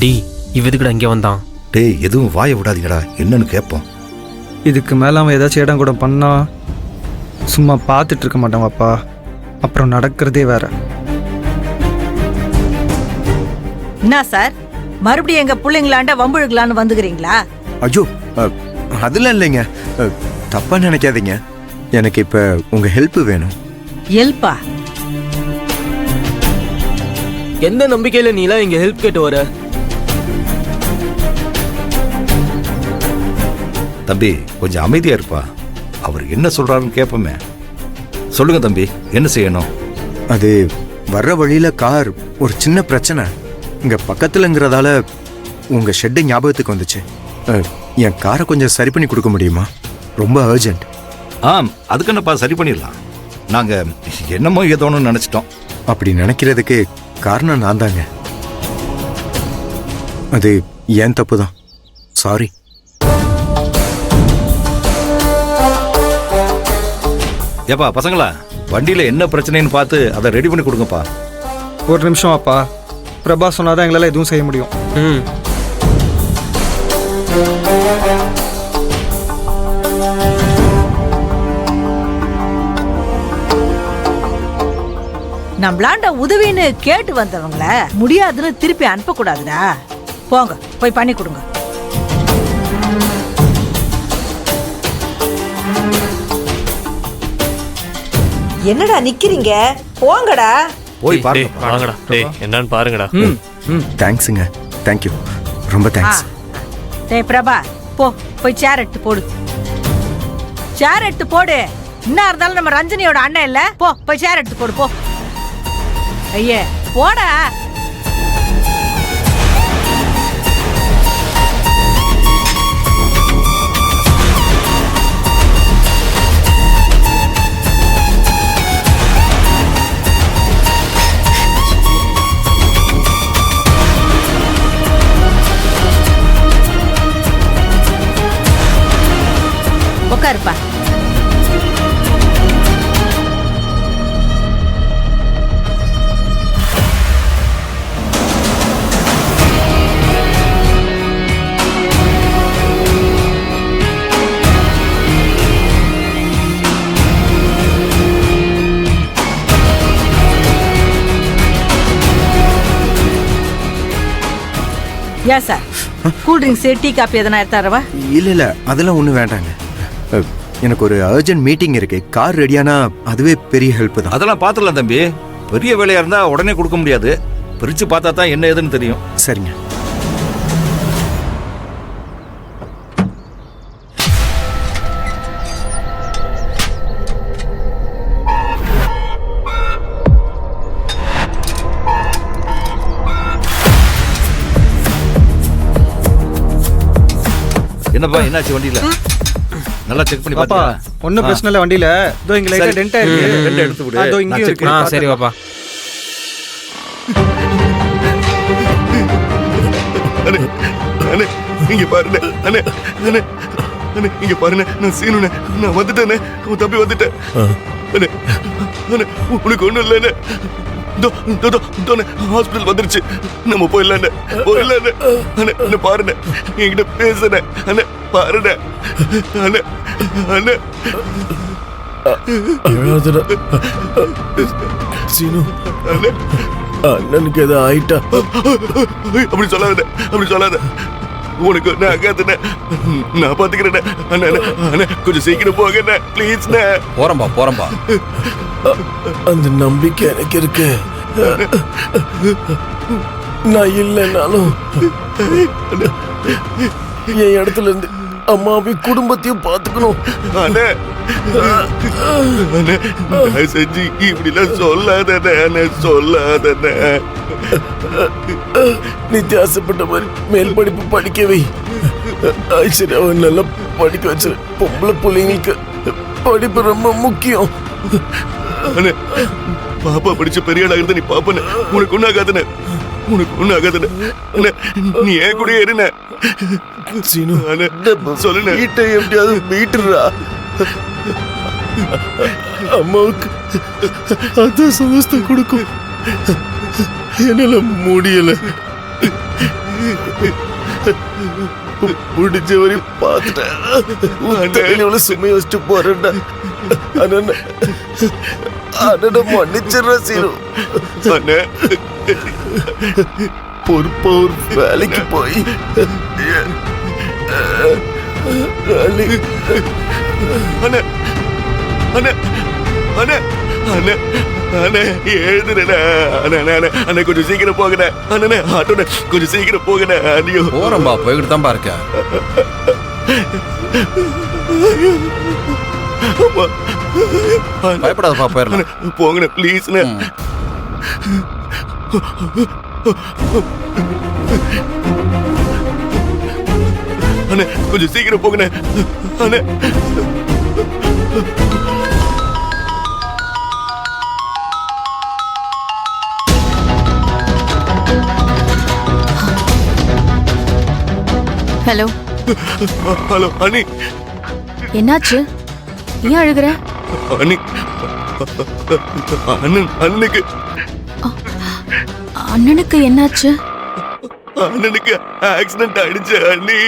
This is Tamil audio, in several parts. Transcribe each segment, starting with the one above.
டி இவதுக்குடா இங்கே வந்தான்? டேய் எதுவும் வாயை விடாதீங்கடா, என்னன்னு கேட்போம். இதுக்கு மேலே அவன் ஏதாச்சும் இடம் கூட பண்ணா சும்மா பார்த்துட்டு இருக்க மாட்டான் அப்பா. அப்புறம் நடக்கிறதே வேற. என்ன சார், மறுபடியும் எங்க பிள்ளைங்களாண்ட வம்புழுக்கலான்னு வந்துக்கிறீங்களா? ஐயோ அதெல்லாம் இல்லைங்க, தப்பா நினைக்காதீங்க. எனக்கு இப்ப உங்க ஹெல்ப் வேணும். ஹெல்ப்பா? எந்த நம்பிக்கையில நீலாம் இங்க ஹெல்ப் கேட்டு வர? தம்பி கொஞ்சம் அமைதியா இருப்பா, அவர் என்ன சொல்றாருன்னு கேட்போமே. சொல்லுங்க தம்பி, என்ன செய்யணும்? அது வர்ற வழியில கார் ஒரு சின்ன பிரச்சனை. இங்க பக்கத்துலங்கிறதால உங்க ஷெட்டு ஞாபகத்துக்கு வந்துச்சு. என் காரை கொஞ்சம் சரி பண்ணி கொடுக்க முடியுமா? ரொம்ப அர்ஜென்ட். அதுக்கு என்னப்பா, சரி பண்ணிடலாம். நாங்க என்னமோ ஏதோன்னு நினைச்சிட்டோம். அப்படி நினைக்கிறதுக்கு காரணம் நான் தாங்க. அது ஏன் தப்பு தான். சாரி. ஏப்பா பசங்களா, வண்டியில என்ன பிரச்சனைன்னு பார்த்து அதை ரெடி பண்ணி கொடுங்கப்பா. ஒரு நிமிஷம் அப்பா. பிரபா சொன்னாதான் எங்களால் எதுவும் செய்ய முடியும். நம்மளாண்ட உதவின்னு கேட்டு வந்தவங்கள முடியாதுன்னு திருப்பி அனுப்ப கூடாதுடா. போங்க போய் பண்ணி கொடுங்க. என்னடா நிக்கிறீங்க? போங்கடா. போய் பாருங்க. வாங்கடா. டேய் என்னன்னு பாருங்கடா. தேங்க்ஸுங்க. தேங்க்யூ, ரொம்ப தேங்க்ஸ். டேய் பிரபா, போய் சேர் எடுத்து போடு. சேர் எடுத்து போடு. என்ன இருந்தாலும் நம்ம ரஞ்சனியோட அண்ணன் இல்ல? போய் சேர் எடுத்து போடு. போ ஐயே, போடா. உட்காருப்பா. ஏன் sir, cool drinks, tea, coffee எதனா எடுத்தாரவா? இல்ல அதெல்லாம் ஒன்றும் வேண்டாங்க. எனக்கு ஒரு அர்ஜென்ட் மீட்டிங் இருக்கு. கார் ரெடியானா அதுவே பெரிய ஹெல்ப் தான். அதெல்லாம் பார்த்துடலாம் தம்பி. பெரிய வேலையா இருந்தா உடனே கொடுக்க முடியாது. பிரிச்சு பார்த்தா தான் என்ன ஏதுன்னு தெரியும். சரிங்க. என்னப்பா, என்னாச்சு வண்டியில? நல்லா செக் பண்ணி பாப்பா, ஒன்னும் பிரச்சனை இல்ல. வண்டியில இதோ இங்க லைட்டா டென்ட் ஆயிருக்கு. ரெண்டு எடுத்து விடு. அதோ இங்க இருக்கு. சரி பாப்பா. அண்ணே இங்க பாருண்ணே. அண்ணே அண்ணே அண்ணே இங்க பாருண்ணே. நான் சீனுண்ணே. நான் வந்துட்டேண்ணே. உன் தம்பி வந்துட்டேன். அண்ணே அண்ணே உனக்கு ஒண்ணும் இல்லைண்ணே. ஹாஸ்பிட்டல் வந்துருச்சு. நம்ம போயிடலாண்ணே. அண்ணே அண்ணே பாருண்ணே, என்கிட்ட பேசுண்ணே. அண்ணே பாருண்ணே. அண்ணே அண்ணே அழாதடா சீனு. அண்ணனுக்கு எதோ ஆயிட்டா? அப்படி சொல்லாத. உனக்கு நான் அக்காத்தண்ணே. நான் பாத்துக்கிறேண்ணே. அண்ணே அண்ணே கொஞ்சம் சீக்கிரம் போங்கண்ணே, ப்ளீஸ்ண்ணே. போறம்பா. அந்த நம்பிக்கை எனக்கு இருக்கு. நான் இல்லைன்னாலும் என் இடத்துல இருந்து அம்மாவையும் குடும்பத்தையும் பார்த்துக்கணும். அண்ணே அண்ணே செஞ்சு இப்படிலாம் சொல்லாதண்ணே. நித்தியாசப்பட்ட மாதிரி மேல் படிப்பு படிக்கவை. சரி, அவன் நல்லா படிக்க வச்சிரு. பொம்பளை பிள்ளைங்களுக்கு படிப்பு ரொம்ப முக்கியம். அண்ணே பாப்பா படிச்ச பெரிய ஆளாக நீ பாப்பண்ணே. உனக்கு ஒண்ணு ஆகாதுண்ணே. அண்ணே நீ ஏன் கூட ஏறுண்ணே. சீனு அண்ணே சொல்லுண்ணே. வீட்டை எப்படியாவது மீட்டுறா. அம்மாவுக்கு அதான் சந்தோஷத்தை கொடுக்கும். என்னால முடியல. முடிஞ்ச வரையும் பார்த்துட்டேன். உன் தலையில எவ்வளவு சுமையை வச்சுட்டு போறேன்டா. அண்ணனை மன்னிச்சிடுற சீனு. அண்ணே பொறுப்பா ஒரு வேலைக்கு போய் அண்ணே அண்ணே அண்ணே அண்ணே அண்ணே எழுதுறேண்ணே. அண்ணே அண்ணே அண்ணே அண்ணே கொஞ்சம் சீக்கிரம் போகண்ணே. அண்ணே ஆட்டோண்ணே கொஞ்சம் சீக்கிரம் போகண்ணே. ஐயோ போறம்பா, போய்கிட்டு தான் இருக்கேன். பயப்படாதப்பா, போயிடலாம். போங்கண்ணே ப்ளீஸ்ண்ணே. அண்ணே கொஞ்சம் சீக்கிரம் போங்கண்ணே. அண்ணே ஹலோ ஹலோ அண்ணி. என்னாச்சு? ஏன் அழுகுற? அண்ணி அண்ணனுக்கு அண்ணனுக்கு என்னாச்சு? அண்ணனுக்கு ஆக்சிடென்ட் ஆயிடுச்சு அண்ணி.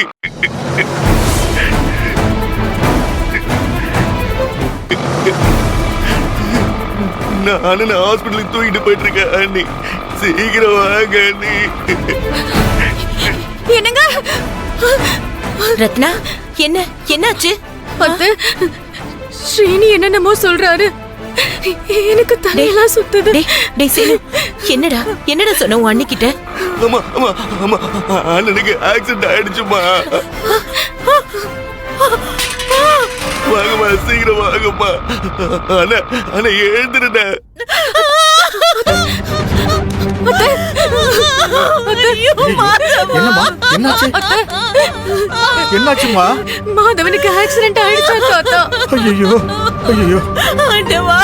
நான் அண்ணனை ஹாஸ்பிட்டலுக்கு தூக்கிட்டு போயிட்டு இருக்கேன் அண்ணி. சீக்கிரம் வாங்க அண்ணி. என்னங்க ரத்னா, என்னாச்சு? ஸ்ரீனி என்னென்னமோ சொல்றாரு. எனக்கு தலையெல்லாம் சுத்துது. என்னடா சொன்ன உன் அண்ணிக்கிட்ட? ஆமா ஆமா ஆமா அண்ணனுக்கு ஆக்சிடென்ட் ஆயிடுச்சுமா. வாங்கம்மா சீக்கிரம் வாங்கம்மா. அண்ணா அண்ணா எழுந்துருண்ணே. என்னம்மா என்னாச்சு? என்னாச்சுமா? மாதவனுக்கு ஆக்சிடென்ட் ஆயிடுச்சா தாத்தா? ஐயோ ஐயோ ஆண்டவா